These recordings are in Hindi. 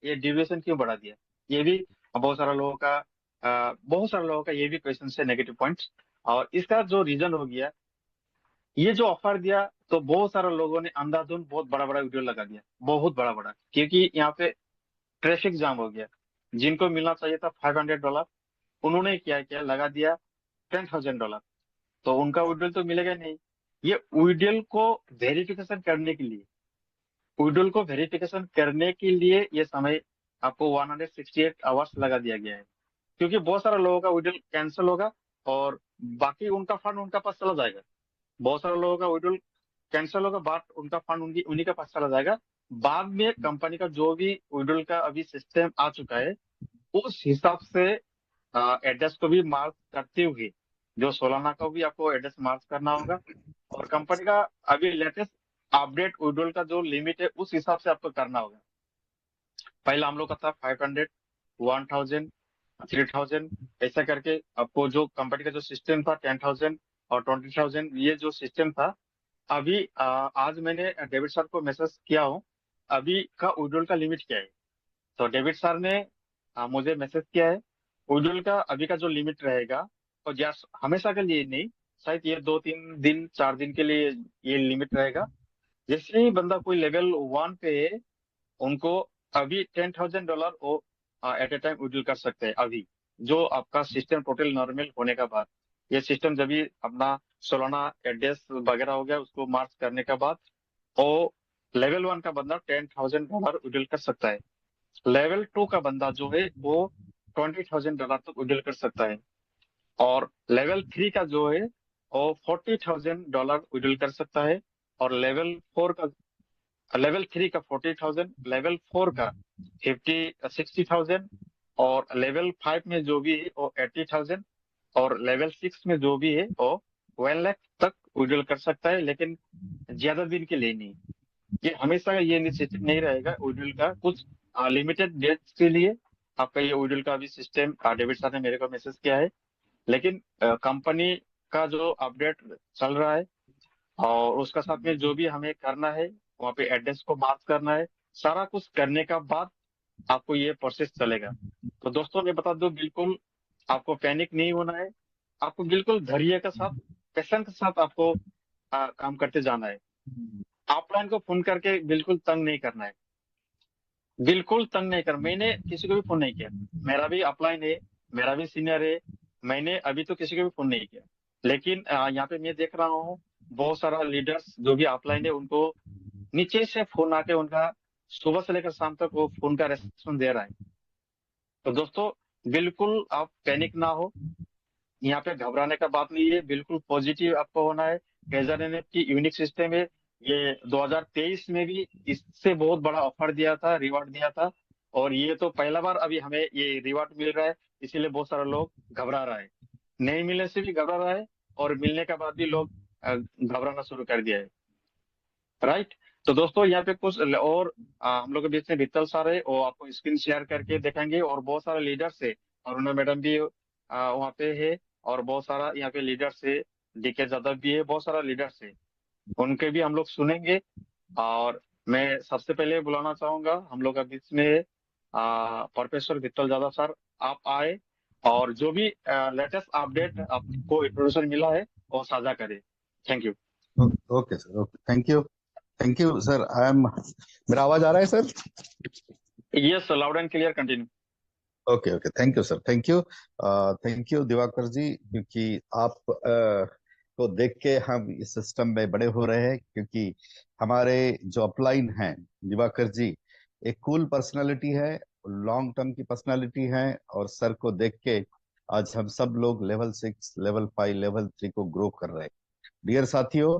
ये ड्यूरेशन क्यों बढ़ा दिया? ये भी बहुत सारे लोगों का ये भी क्वेश्चन है, नेगेटिव पॉइंट्स। और इसका जो रीजन हो गया, ये जो ऑफर दिया, तो बहुत सारे लोगों ने अंधाधुंध बहुत बड़ा बड़ा वीडियो लगा दिया, बहुत बड़ा बड़ा, क्योंकि यहाँ पे ट्रैफिक जाम हो गया। जिनको मिलना चाहिए था $500, उन्होंने क्या किया, लगा दिया $10,000। तो उनका विड्रॉल तो मिलेगा नहीं। ये विड्रॉल को वेरिफिकेशन करने के लिए, विड्रॉल को वेरिफिकेशन करने के लिए ये समय आपको 168 आवर्स लगा दिया गया है, क्योंकि बहुत सारे लोगों का विड्रॉल कैंसिल होगा और बाकी उनका फंड उनका पास चला जाएगा। बहुत सारे लोगों का विड्रॉल कैंसिल होगा, बट उनका फंड उनकी उन्हीं के पास चला जाएगा। बाद में कंपनी का जो भी विड्रॉल का अभी सिस्टम आ चुका है, उस हिसाब से एड्रेस को भी मार्क करते हुए, जो सोलाना का भी आपको एड्रेस मार्क करना होगा। और कंपनी का अभी लेटेस्ट अपडेट विड्रॉल का जो लिमिट है, उस हिसाब से आपको करना होगा। पहला हम लोग का था 500, 1000, 3000, ऐसा करके आपको जो कंपनी का जो सिस्टम था 10,000 और 20,000, ये जो सिस्टम था। अभी आज मैंने डेविड सर को मैसेज किया हूँ, अभी का विड्रॉल का लिमिट क्या है। तो डेविड सर ने मुझे मैसेज किया है, विड्रॉल का अभी का जो लिमिट रहेगा, और जस्ट हमेशा के लिए नहीं, शायद ये 2-3 दिन 4 दिन के लिए ये लिमिट रहेगा। जैसे ही बंदा कोई लेवल 1 पे है, उनको अभी $10,000 वो एट ए टाइम विड्रॉल कर सकते हैं। अभी जो आपका सिस्टम टोटल नॉर्मल होने का बाद, ये सिस्टम जब भी अपना सोलाना एड्रेस वगैरह हो गया, उसको मार्च करने के बाद, वो लेवल 1 का बंदा $10,000 विड्रॉल कर सकता है। लेवल 2 का बंदा जो है वो $20,000 तक विड्रॉल कर सकता है। और लेवल 3 का जो है वो $40,000 विड्रॉल कर सकता है। और लेवल 3 का 40,000, लेवल 4 का 60,000, और लेवल 5 में जो भी है वो 80,000, और लेवल 6 में जो भी है वो 1 लाख तक विड्रॉल कर सकता है, लेकिन ज्यादा दिन के लिए नहीं। ये हमेशा ये निश्चित नहीं रहेगा विड्रॉल का, कुछ लिमिटेड डेट्स के लिए आपका ये विड्रॉल का भी सिस्टम, डेविड सर ने मेरे को मैसेज किया है। लेकिन कंपनी का जो अपडेट चल रहा है, और उसका साथ में जो भी हमें करना है, वहाँ पे एड्रेस को मार्क करना है, सारा कुछ करने का बाद आपको ये प्रोसेस चलेगा। तो दोस्तों मैं बता दूं, बिल्कुल आपको पैनिक नहीं होना है। आपको बिल्कुल धैर्य के साथ, पेशेंस के साथ आपको काम करते जाना है। अपलाइन को फोन करके बिल्कुल तंग नहीं करना है, बिल्कुल तंग नहीं करना। मैंने किसी को भी फोन नहीं किया, मेरा भी अपलाइन है, मेरा भी सीनियर है, मैंने अभी तो किसी को भी फोन नहीं किया। लेकिन यहाँ पे मैं देख रहा हूँ, बहुत सारा लीडर्स जो भी अपलाइन है, उनको नीचे से फोन आके उनका सुबह से लेकर शाम तक वो फोन का रेस्पॉन्स दे रहा है। तो दोस्तों बिल्कुल आप पैनिक ना हो, यहाँ पे घबराने का बात नहीं है, बिल्कुल पॉजिटिव आपको होना है। ट्रेजर एनएफटी यूनिक सिस्टम है। ये 2023 में भी इससे बहुत बड़ा ऑफर दिया था, रिवार्ड दिया था, और ये तो पहला बार अभी हमें ये रिवार्ड मिल रहा है, इसीलिए बहुत सारे लोग घबरा रहा है। नहीं मिलने से भी घबरा रहा है, और मिलने के बाद भी लोग घबराना शुरू कर दिया है। राइट। तो दोस्तों यहाँ पे कुछ और हम लोग के बीच में वित्तल सर है, वो आपको स्क्रीन शेयर करके दिखाएंगे, और बहुत सारे लीडर्स है, अरुणा मैडम भी वहाँ पे है, और बहुत सारा यहाँ पे लीडर्स है, डीके यादव भी है, बहुत सारा लीडर्स है, उनके भी हम लोग सुनेंगे। और मैं सबसे पहले बुलाना चाहूंगा हम लोग के बीच में प्रोफेसर वित्तल यादव सर, आप आए, और जो भी लेटेस्ट अपडेट आपको इंफॉर्मेशन मिला है वो साझा करें। Thank you. Okay sir, okay, thank you. Thank you sir. I am, मेरा आवाज आ रहा है सर? Yes, loud and clear, continue. Okay okay, thank you sir, thank you. Thank you Divakar ji, क्योंकि आप को देख के हम इस सिस्टम में बड़े हो रहे हैं। क्योंकि हमारे जो अपलाइन हैं, दिवाकर जी एक कूल पर्सनालिटी है, लॉन्ग टर्म की पर्सनालिटी है, और सर को देख के आज हम सब लोग लेवल 6, लेवल 5, लेवल 3 को ग्रो कर रहे हैं। डियर साथियों,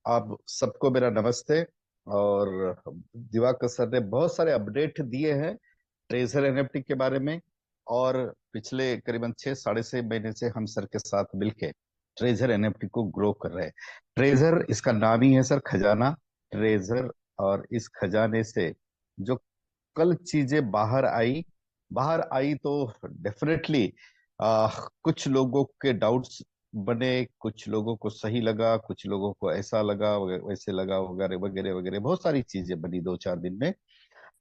आप सबको मेरा नमस्ते। और दिवाकर सर ने बहुत सारे अपडेट दिए हैं ट्रेजर एनएफटी के बारे में। और पिछले करीबन 6 साढ़े 6 महीने से हम सर के साथ मिलके ट्रेजर एनएफटी को ग्रो कर रहे हैं। ट्रेजर इसका नाम ही है सर, खजाना, ट्रेजर। और इस खजाने से जो कल चीजें बाहर आई तो डेफिनेटली कुछ लोगों के डाउट्स बने, कुछ लोगों को सही लगा, कुछ लोगों को ऐसा लगा, वैसे लगा, वगैरह वगैरह वगैरह, बहुत सारी चीजें बनी 2-4 दिन में।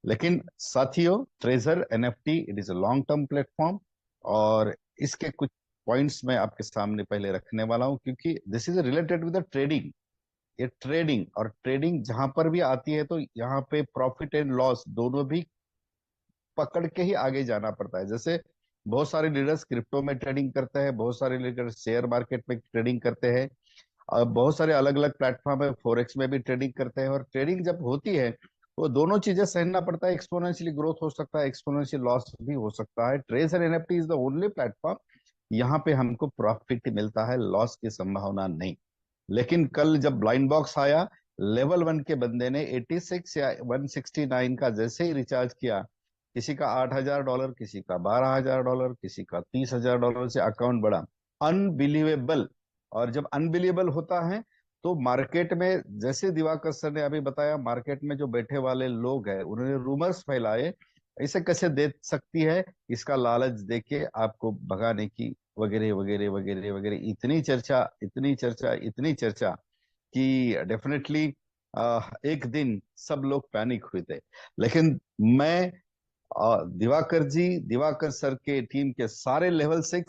लेकिन साथियों, treasure NFT it is a long term platform, और इसके कुछ पॉइंट्स मैं आपके सामने पहले रखने वाला हूं, क्योंकि this is related with the trading. ये ट्रेडिंग, और ट्रेडिंग जहां पर भी आती है तो यहाँ पे प्रॉफिट एंड लॉस दोनों भी पकड़ के ही आगे जाना पड़ता है। जैसे बहुत सारे लीडर्स क्रिप्टो में ट्रेडिंग करते हैं, बहुत सारे लीडर्स शेयर मार्केट में ट्रेडिंग करते हैं, और बहुत सारे अलग अलग प्लेटफॉर्म है, फॉरेक्स में भी ट्रेडिंग करते हैं। और ट्रेडिंग जब होती है वो दोनों चीजें सहना पड़ता है, एक्सपोनेंशियली ग्रोथ हो सकता है, एक्सपोनेंशियल लॉस भी हो सकता है। Treasure NFT is the only platform यहाँ पे हमको प्रॉफिट मिलता है, लॉस की संभावना नहीं। लेकिन कल जब ब्लाइंड बॉक्स आया, लेवल 1 के बंदे ने 86 या 169 का जैसे ही रिचार्ज किया, किसी का $8,000, किसी का $12,000, किसी का $30,000 से अकाउंट बढ़ा। अनबिलीवेबल। और जब अनबिलीवेबल होता है तो मार्केट में, जैसे दिवाकर सर ने अभी बताया, मार्केट में जो बैठे वाले लोग हैं उन्होंने रूमर्स फैलाए, ऐसे कैसे दे सकती है, इसका लालच देके आपको भगाने की, वगैरह वगैरह वगैरह वगैरह, इतनी चर्चा, इतनी चर्चा, इतनी चर्चा कि डेफिनेटली एक दिन सब लोग पैनिक हुए थे। लेकिन मैं दिवाकर जी, दिवाकर सर के टीम के सारे लेवल 6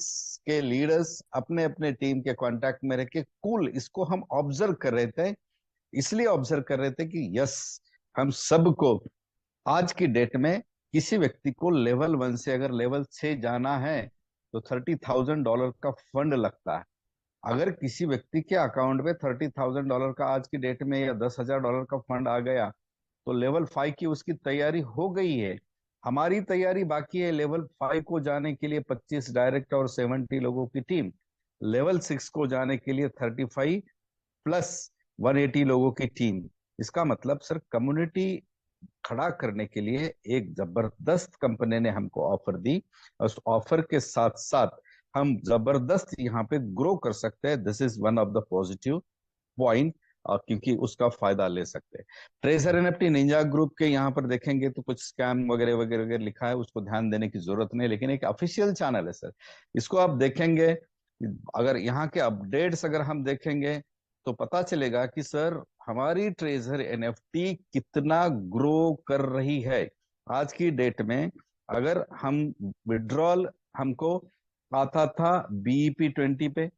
के लीडर्स अपने अपने टीम के कांटेक्ट में रह के कूल इसको हम ऑब्जर्व कर रहे थे। इसलिए ऑब्जर्व कर रहे थे कि यस, हम सबको आज की डेट में किसी व्यक्ति को लेवल 1 से अगर लेवल 6 जाना है तो $30,000 का फंड लगता है। अगर किसी व्यक्ति के अकाउंट में $30,000 का आज की डेट में या $10,000 का फंड आ गया तो लेवल 5 की उसकी तैयारी हो गई है। हमारी तैयारी बाकी है लेवल 5 को जाने के लिए 25 डायरेक्ट और 70 लोगों की टीम, लेवल 6 को जाने के लिए 35 प्लस 180 लोगों की टीम। इसका मतलब सर, कम्युनिटी खड़ा करने के लिए एक जबरदस्त कंपनी ने हमको ऑफर दी, और उस ऑफर के साथ साथ हम जबरदस्त यहाँ पे ग्रो कर सकते हैं। This is one of the positive point, क्योंकि उसका फायदा ले सकते हैं। ट्रेजर एनएफटी निंजा ग्रुप के यहाँ पर देखेंगे तो कुछ स्कैम वगैरह वगैरह वगैरह लिखा है, उसको ध्यान देने की जरूरत नहीं, लेकिन एक ऑफिशियल चैनल है सर। इसको आप देखेंगे, अगर यहाँ के अपडेट्स अगर हम देखेंगे तो पता चलेगा कि सर हमारी ट्रेजर एनएफटी कितना ग्रो कर रही है। आज की डेट में अगर हम विड्रॉल, हमको आता था BEP 20 पे,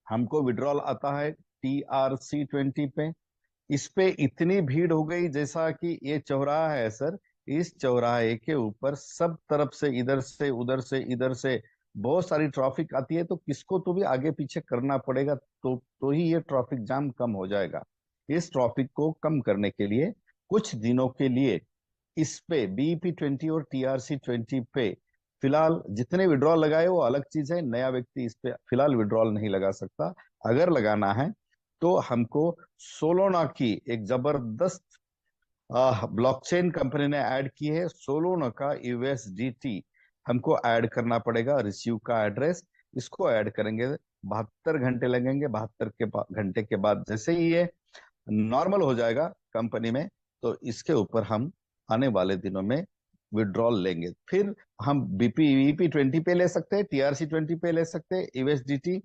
हमको विड्रॉल आता है TRC 20 पे। इस पे इतनी भीड़ हो गई, जैसा कि ये चौराहा है सर, इस चौराहे के ऊपर सब तरफ से, इधर से उधर से इधर से बहुत सारी ट्रैफिक आती है, तो किसको तो भी आगे पीछे करना पड़ेगा, तो ही ये ट्रैफिक जाम कम हो जाएगा। इस ट्रैफिक को कम करने के लिए कुछ दिनों के लिए इस पे BEP 20 और TRC 20 पे फिलहाल जितने विड्रॉल लगाए वो अलग चीज है, नया व्यक्ति इस पे फिलहाल विड्रॉल नहीं लगा सकता। अगर लगाना है तो हमको सोलोना की एक जबरदस्त ब्लॉकचेन कंपनी ने ऐड की है, सोलोना का USDT हमको ऐड करना पड़ेगा, रिसीव का एड्रेस, इसको ऐड करेंगे, 72 घंटे लगेंगे। 72 घंटे के बाद जैसे ही ये नॉर्मल हो जाएगा कंपनी में, तो इसके ऊपर हम आने वाले दिनों में विड्रॉल लेंगे। फिर हम BEP 20 पे ले सकते हैं, TRC 20 पे ले सकते हैं, USDT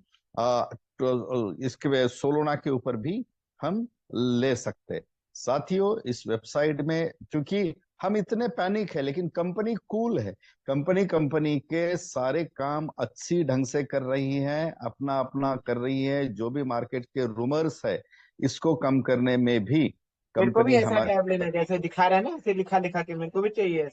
तो इसके सोलोना के ऊपर भी हम ले सकते हैं। साथियों, इस वेबसाइट में क्योंकि हम इतने पैनिक है, लेकिन कंपनी कूल है। कंपनी कंपनी के सारे काम अच्छी ढंग से कर रही है, अपना अपना कर रही है। जो भी मार्केट के रूमर्स है इसको कम करने में भी मेरे को भी कंपनी ऐसा हमारी, टैब लेना है, जैसे दिखा रहा है ना, ऐसे लिखा लिखा के मेरे को भी चाहिए।